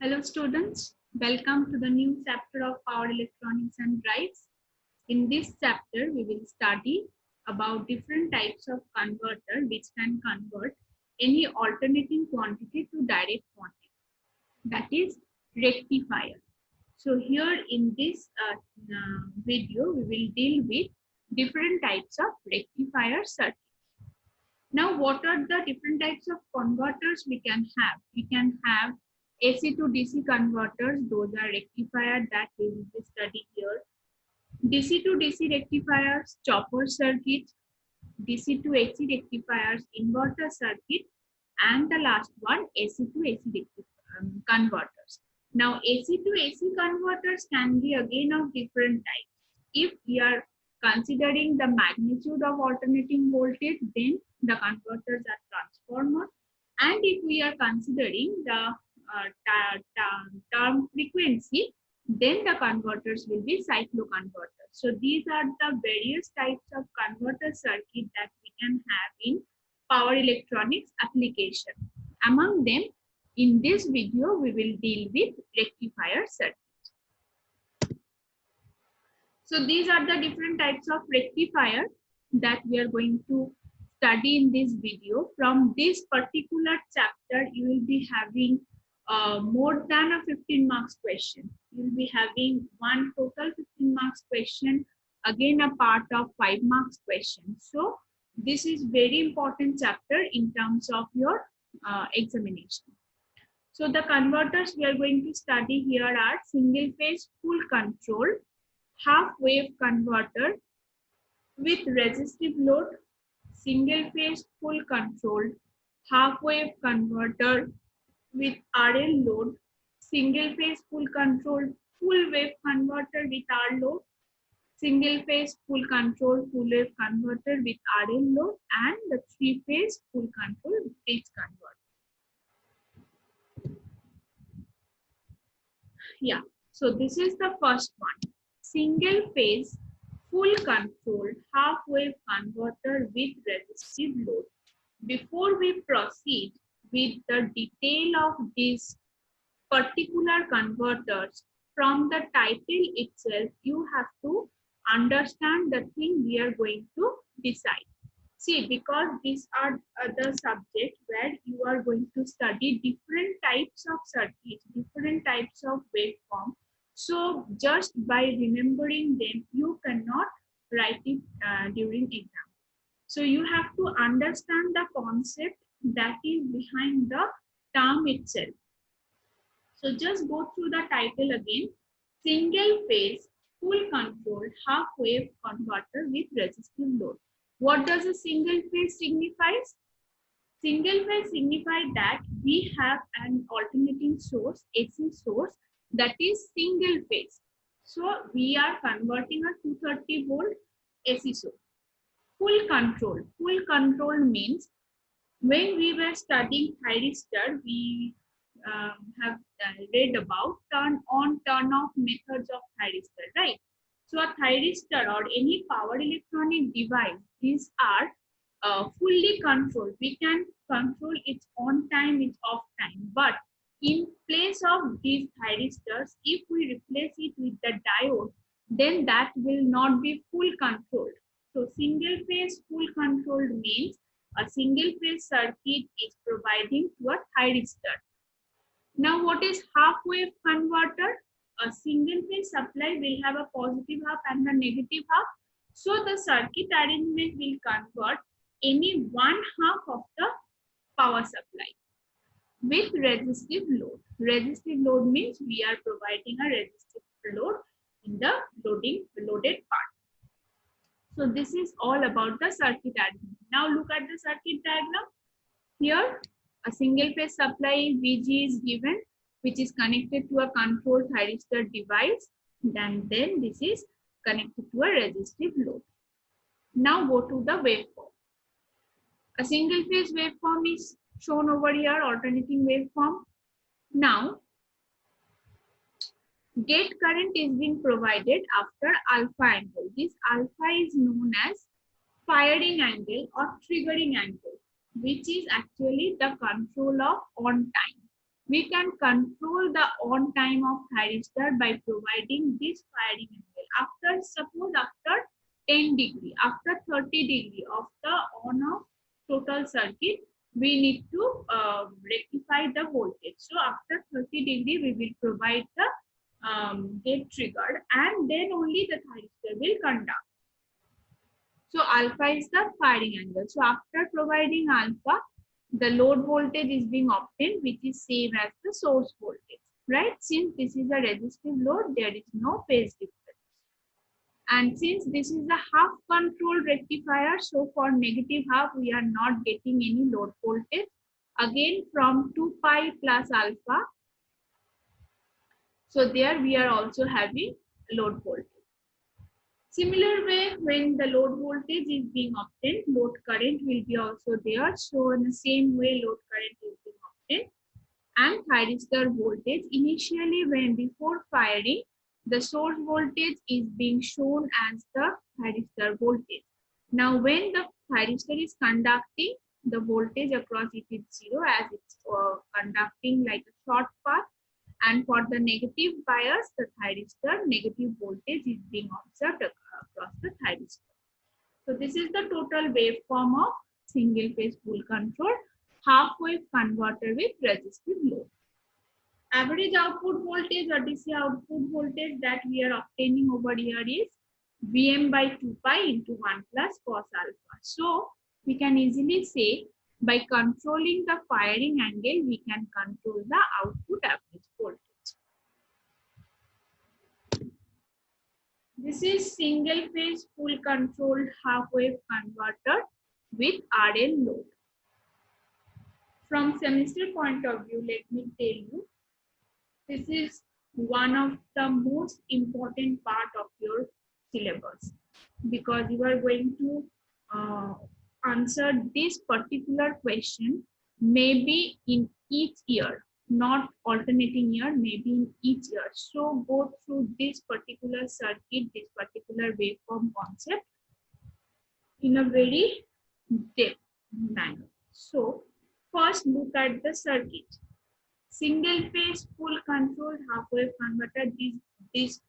Hello students, welcome to the new chapter of Power Electronics and Drives. In this chapter, we will study about different types of converter which can convert any alternating quantity to direct quantity, that is rectifier. So here in this video, we will deal with different types of rectifier circuit. Now, what are the different types of converters we can have? We can have AC to DC converters. Those are rectifier that we will be studying here. DC to DC rectifiers, chopper circuit, DC to AC rectifiers, inverter circuit, and the last one, AC to AC converters. Now, AC to AC converters can be again of different types. If we are considering the magnitude of alternating voltage, then the converters are transformer. And if we are considering the term frequency, then the converters will be cycloconverters. So these are the various types of converter circuit that we can have in power electronics application. Among them, in this video, we will deal with rectifier circuit. So these are the different types of rectifier that we are going to study in this video. From this particular chapter, you will be having more than a 15 marks question. You will be having one total 15 marks question, again a part of 5 marks question. So this is very important chapter in terms of your examination. So the converters we are going to study here are single phase full control, half wave converter with resistive load, single phase full control, half wave converter with RL load, single phase full control, full wave converter with R load, single phase full control, full wave converter with RL load, and the three phase full control bridge converter. Yeah, so this is the first one. Single phase full control half wave converter with resistive load. Before we proceed with the detail of these particular converters, from the title itself, you have to understand the thing we are going to decide. See, because these are the subject where you are going to study different types of circuits, different types of waveform. So just by remembering them, you cannot write it during exam. So you have to understand the concept that is behind the term itself. So just go through the title again. Single phase, full control, half wave converter with resistive load. What does a single phase signifies? Single phase signifies that we have an alternating source, AC source, that is single phase. So we are converting a 230 volt AC source. Full control means when we were studying thyristor, we have read about turn on, turn off methods of thyristor, right? So a thyristor or any power electronic device, these are fully controlled. We can control its on time, its off time. But in place of these thyristors, if we replace it with the diode, then that will not be full controlled. So single phase full controlled means a single phase circuit is providing to a thyristor. Now what is half wave converter? A single phase supply will have a positive half and a negative half. So the circuit arrangement will convert any one half of the power supply with resistive load. Resistive load means we are providing a resistive load in the loaded part. So this is all about the circuit arrangement. Now look at the circuit diagram. Here a single phase supply VG is given, which is connected to a controlled thyristor device. Then this is connected to a resistive load. Now go to the waveform. A single phase waveform is shown over here, alternating waveform. Now gate current is being provided after alpha angle. This alpha is known as firing angle or triggering angle, which is actually the control of on time. We can control the on time of thyristor by providing this firing angle. After, suppose after 10 degree, after 30 degree of the on off total circuit, we need to rectify the voltage. So after 30 degree, we will provide the get triggered, and then only the thyristor will conduct. So alpha is the firing angle. So after providing alpha, the load voltage is being obtained, which is same as the source voltage, right? Since this is a resistive load, there is no phase difference. And since this is a half control rectifier, so for negative half, we are not getting any load voltage. Again, from 2 pi plus alpha, so there we are also having load voltage. Similar way, when the load voltage is being obtained, load current will be also there. So in the same way, load current is being obtained. And thyristor voltage, initially when before firing, the source voltage is being shown as the thyristor voltage. Now when the thyristor is conducting, the voltage across it is zero, as it's conducting like a short path. And for the negative bias, the thyristor negative voltage is being observed across the thyristor. So this is the total waveform of single phase full control half wave converter with resistive load. Average output voltage or DC output voltage that we are obtaining over here is Vm by 2 pi into 1 plus cos alpha. So we can easily say by controlling the firing angle, we can control the output average voltage. This is single phase full controlled half wave converter with RL load. From semester point of view, let me tell you, this is one of the most important part of your syllabus, because you are going to answer this particular question maybe in each year, not alternating year, maybe in each year. So go through this particular circuit, this particular waveform concept in a very depth manner. So first look at the circuit. Single phase full controlled half wave converter. This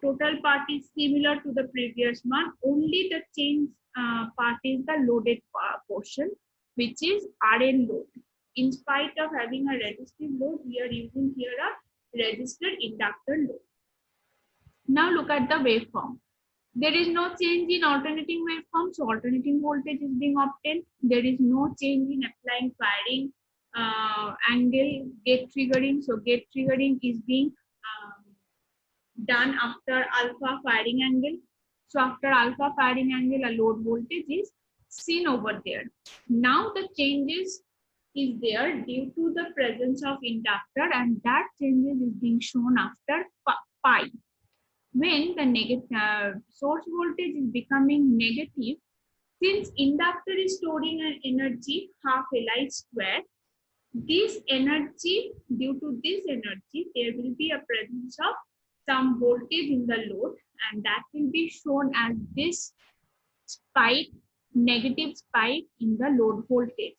total part is similar to the previous one. Only the change part is the loaded portion, which is RL load. In spite of having a resistive load, we are using here a resistor inductor load. Now look at the waveform. There is no change in alternating waveform, so alternating voltage is being obtained. There is no change in applying firing angle, gate triggering. So gate triggering is being done after alpha firing angle. So after alpha firing angle, a load voltage is seen over there. Now the changes is there due to the presence of inductor, and that changes is being shown after pi. When the negative source voltage is becoming negative, since inductor is storing an energy half Li square, this energy, due to this energy, there will be a presence of some voltage in the load, and that will be shown as this spike, negative spike in the load voltage,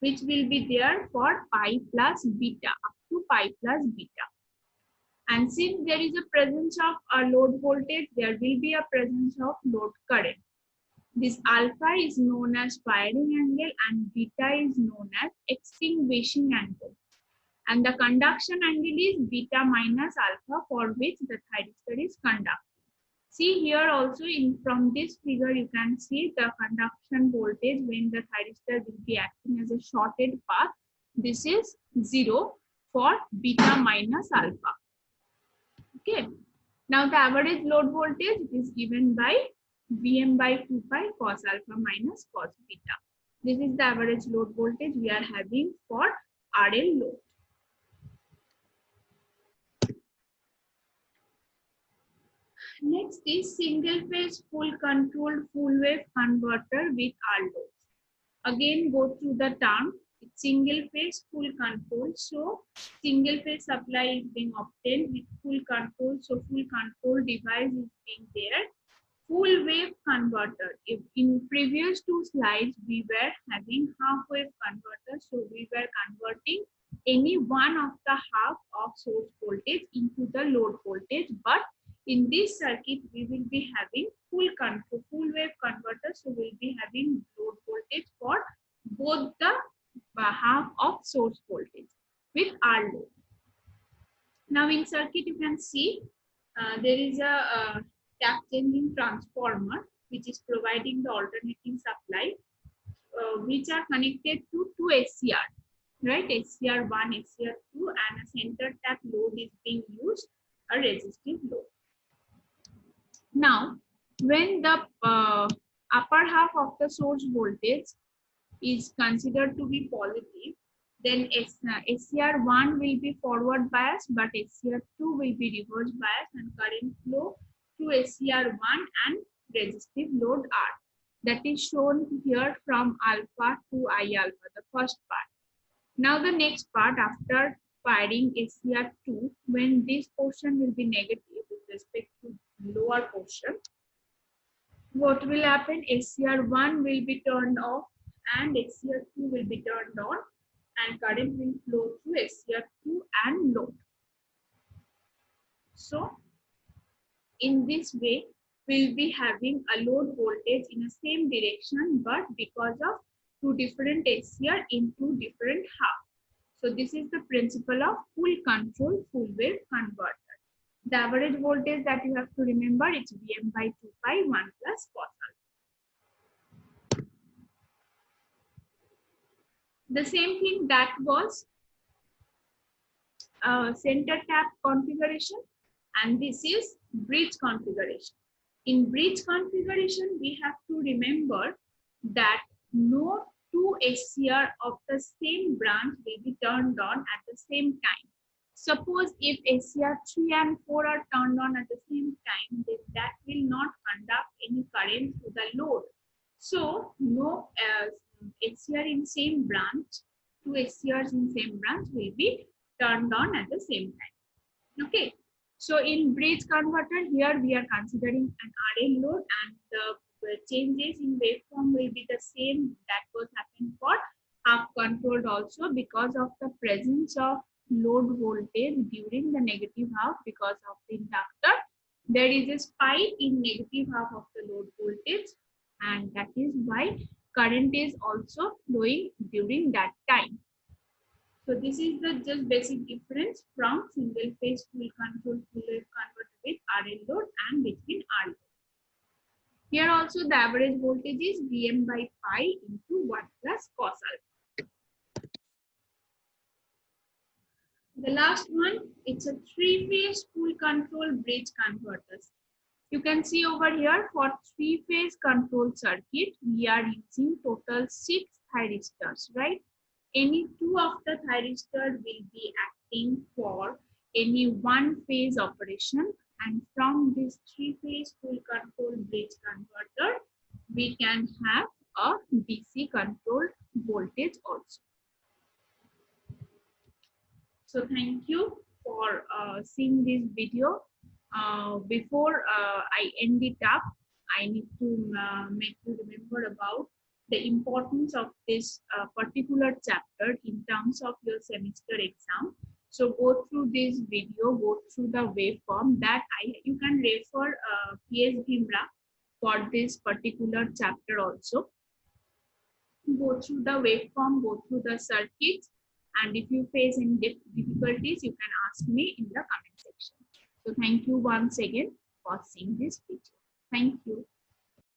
which will be there for pi plus beta, up to pi plus beta. And since there is a presence of a load voltage, there will be a presence of load current. This alpha is known as firing angle and beta is known as extinguishing angle. And the conduction angle is beta minus alpha, for which the thyristor is conducting. See here also from this figure you can see the conduction voltage when the thyristor will be acting as a shorted path. This is 0 for beta minus alpha. Okay. Now the average load voltage is given by Vm by 2 pi cos alpha minus cos beta. This is the average load voltage we are having for RL load. Next is single phase full controlled full wave converter with R loads. Again go through the term. It's single phase full control. So single phase supply is being obtained with full control. So full control device is being there. Full wave converter. If in previous two slides we were having half wave converter, so we were converting any one of the half of source voltage into the load voltage, but in this circuit we will be having full control, full wave converter, so we'll be having load voltage for both the half of source voltage with R load. Now in circuit you can see there is a tap changing transformer which is providing the alternating supply, which are connected to two SCR, right? SCR1, SCR2, and a center tap load is being used, a resistive load. Now, when the upper half of the source voltage is considered to be positive, then SCR1 will be forward bias, but SCR2 will be reverse bias, and current flow through SCR1 and resistive load R. That is shown here from alpha to I alpha, the first part. Now the next part, after firing SCR2, when this portion will be negative with respect to lower portion, what will happen? SCR1 will be turned off and SCR2 will be turned on, and current will flow through SCR2 and load. So in this way, we'll be having a load voltage in the same direction, but because of two different SCR in two different halves. So this is the principle of full control, full wave converter. The average voltage that you have to remember, it's Vm by 2 pi 1 plus cos alpha. The same thing that was center tap configuration, and this is bridge configuration. In bridge configuration, we have to remember that no two SCR of the same branch will be turned on at the same time. Suppose if SCR3 and 4 are turned on at the same time, then that will not conduct any current to the load. So no SCR in same branch, two SCRs in same branch will be turned on at the same time. Okay. So in bridge converter, here we are considering an RL load, and the changes in waveform will be the same that was happening for half controlled also, because of the presence of load voltage during the negative half because of the inductor. There is a spike in negative half of the load voltage, and that is why current is also flowing during that time. So this is the just basic difference from single phase full control full wave converter with RL load and between R load. Here also the average voltage is Vm by pi into 1 plus cos alpha. The last one, it's a three-phase full control bridge converters. You can see over here for three-phase control circuit, we are using total 6 thyristors, right? Any two of the thyristor will be acting for any one phase operation, and from this three-phase full control bridge converter, we can have a DC controlled voltage also. So thank you for seeing this video. Before I end it up, I need to make you remember about the importance of this particular chapter in terms of your semester exam. So go through this video, go through the waveform that you can refer PS Bhimra for this particular chapter also. Go through the waveform, go through the circuits, and if you face any difficulties, you can ask me in the comment section. So thank you once again for seeing this video. Thank you.